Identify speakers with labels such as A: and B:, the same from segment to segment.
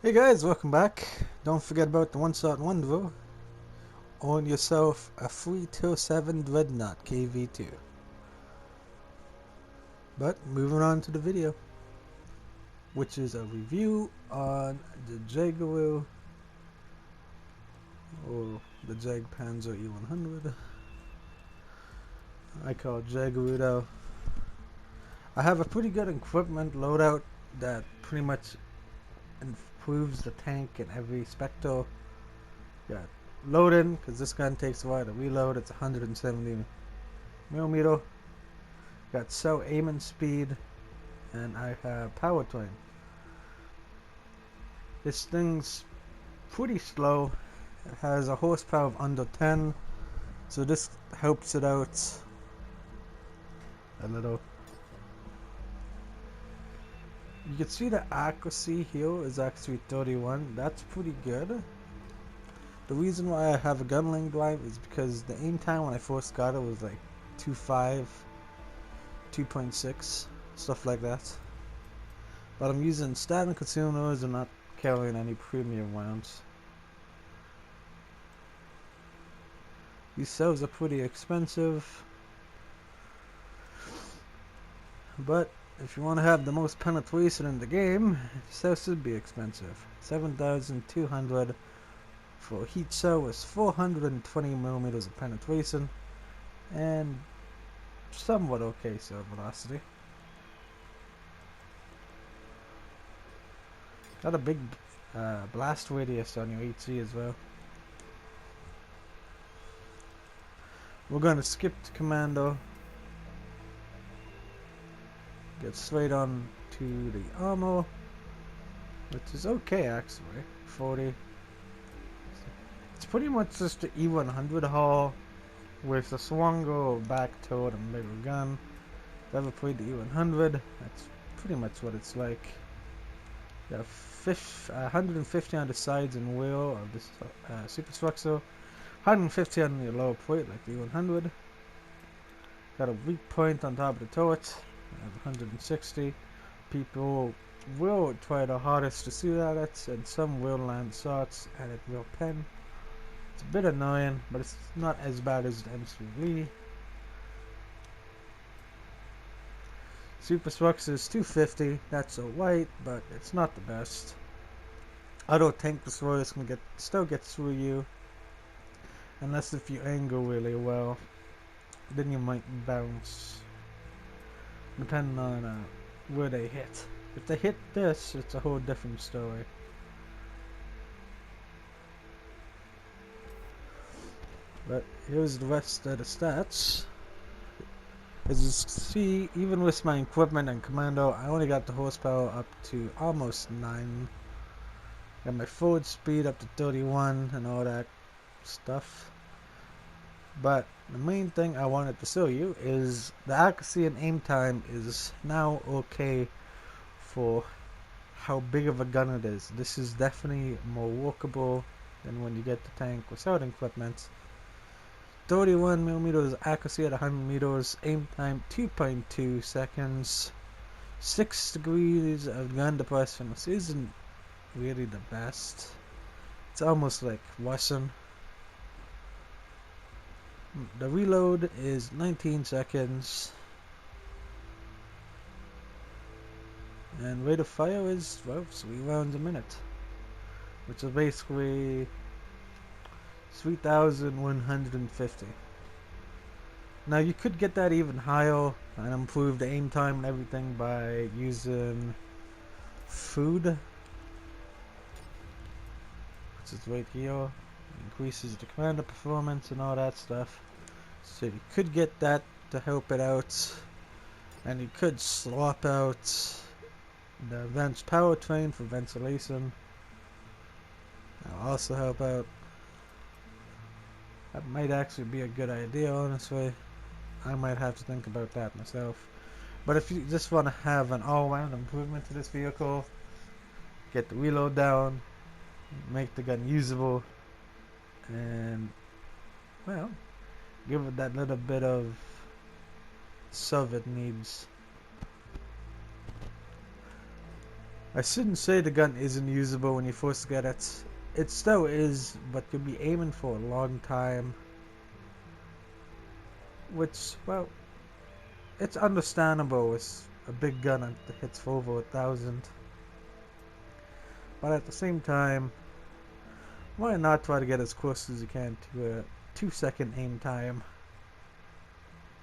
A: Hey guys, welcome back. Don't forget about the one shot wonder. Own yourself a 327 Dreadnought KV2. But moving on to the video, which is a review on the Jaguar or the Jagdpanzer E100. I call it Jaguar though. I have a pretty good equipment loadout that pretty much improves the tank in every spectre. Got loading, because this gun takes a while to reload. It's 170 millimeter. Got cell aiming speed, and I have powertrain. This thing's pretty slow. It has a horsepower of under 10, so this helps it out a little. You can see the accuracy here is actually 31. That's pretty good. The reason why I have a gunling drive is because the aim time when I first got it was like 2.5, 2.6, stuff like that. But I'm using standard consumers and not carrying any premium rounds. These cells are pretty expensive, but if you want to have the most penetration in the game, cells should be expensive. 7,200 for a heat cell with 420 millimeters of penetration and somewhat okay cell velocity. Got a big blast radius on your HC as well. We're going to skip to commando. Get straight on to the armor, which is okay actually. 40. It's pretty much just the E100 haul with a stronger back turret and bigger gun. If you ever played the E100, that's pretty much what it's like. You have 150 on the sides and wheel of this superstructure, 150 on the lower plate like the E100. Got a weak point on top of the turret. I have 160. People will try their hardest to shoot at it, and some will land shots and it will pen. It's a bit annoying, but it's not as bad as the M3V. Superstructure is 250. That's alright, but it's not the best. Auto tank destroyers can still get through you, unless if you angle really well. Then you might bounce, depending on where they hit. If they hit this, it's a whole different story. But here's the rest of the stats. As you see, even with my equipment and commando, I only got the horsepower up to almost 9. Got my forward speed up to 31 and all that stuff. But the main thing I wanted to show you is the accuracy and aim time is now okay for how big of a gun it is. This is definitely more workable than when you get the tank without equipment. 31 millimeters accuracy at 100 meters, aim time 2.2 seconds, 6 degrees of gun depression, which isn't really the best. It's almost like Russian. The reload is 19 seconds. And rate of fire is, well, 3 rounds a minute, which is basically 3,150. Now you could get that even higher and improve the aim time and everything by using food, which is right here. Increases the commander performance and all that stuff. So you could get that to help it out, and you could swap out the vents powertrain for ventilation. That'll also help out. That might actually be a good idea, honestly. I might have to think about that myself. But if you just want to have an all-round improvement to this vehicle, get the reload down, make the gun usable, and, well, give it that little bit of shove it needs. I shouldn't say the gun isn't usable when you first get it. It still is, but you'll be aiming for a long time. Which, well, it's understandable. It's a big gun that hits for over 1,000. But at the same time, why not try to get as close as you can to a 2-second aim time?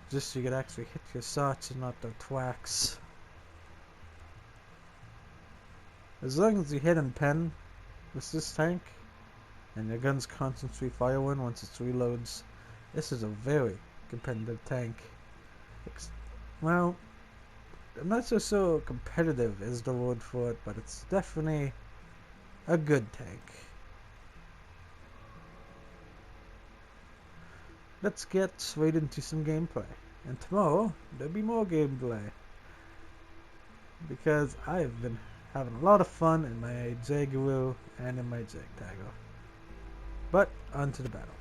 A: Just so you could actually hit your shots and not the twacks. As long as you hit and pen with this tank, and your gun's constantly firing once it reloads, this is a very competitive tank. Well, I'm not so competitive is the word for it, but it's definitely a good tank. Let's get straight into some gameplay. And tomorrow, there'll be more gameplay. Because I've been having a lot of fun in my Jaguar and in my Jagdpanzer. But, on to the battle.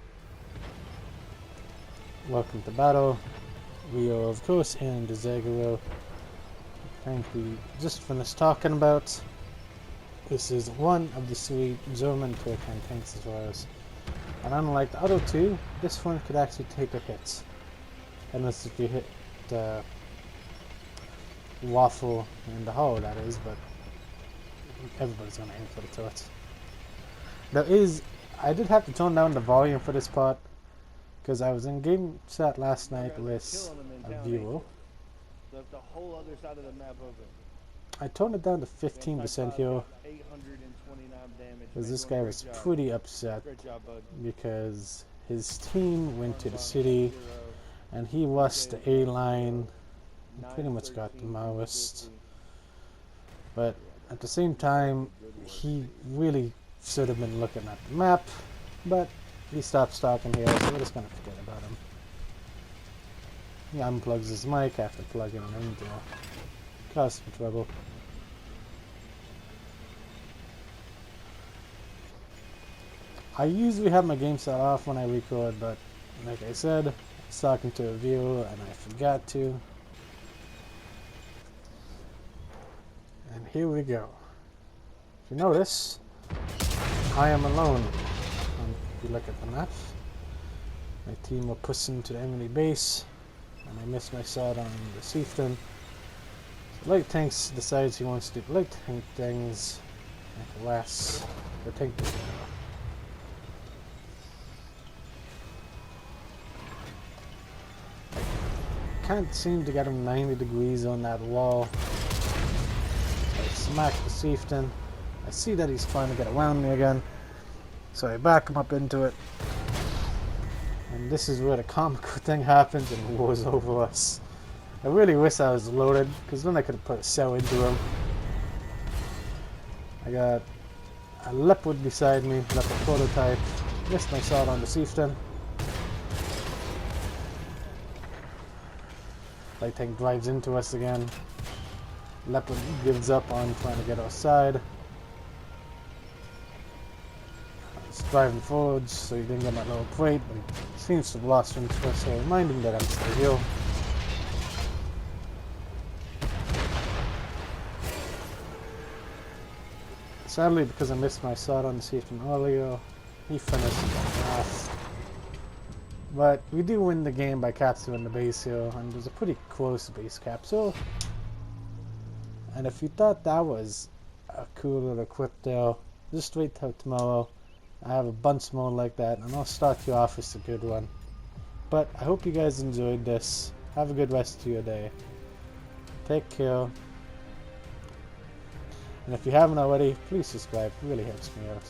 A: Welcome to battle. We are, of course, in the Jaguar. Tank we just finished talking about. This is one of the 3 German Turkan tanks as well as. And unlike the other 2, this one could actually take a hit. Unless if you hit the waffle in the hull, that is, but everybody's gonna aim for the turret. I did have to tone down the volume for this part, because I was in game chat last night with a viewer.
B: Left the whole other side of the map open.
A: I toned it down to 15% here, because this guy was pretty upset because his team went to the city and he lost the A line and pretty much got demolished. But at the same time, he really should have been looking at the map, but he stopped stalking here, so we're just gonna forget about him. He unplugs his mic after plugging it in to cause some trouble. I usually have my game set off when I record, but like I said, I was talking to a viewer and I forgot to. And here we go. If you notice, I am alone. If you look at the map, my team will push into the enemy base, and I missed my shot on the chieftain. So light tanks decides he wants to do light tank things, and last the tank doesn't know. Can't seem to get him 90 degrees on that wall. So I smack the chieftain. I see that he's trying to get around me again, so I back him up into it. And this is where the comical thing happens and wars over us. I really wish I was loaded, because then I could have put a cell into him. I got a leopard beside me, leopard prototype. Missed my shot on the chieftain. Light tank drives into us again. Leopard gives up on trying to get our side. He's driving forwards, so he didn't get my lower plate, but he seems to have lost interest, so I remind him that I'm still here. Sadly, because I missed my shot on the chieftain earlier, he finished last. But we do win the game by capturing the base here, and there's a pretty close base capture. And if you thought that was a cool little clip there, just wait till tomorrow. I have a bunch more like that, and I'll start you off with a good one. But I hope you guys enjoyed this. Have a good rest of your day. Take care. And if you haven't already, please subscribe. It really helps me out.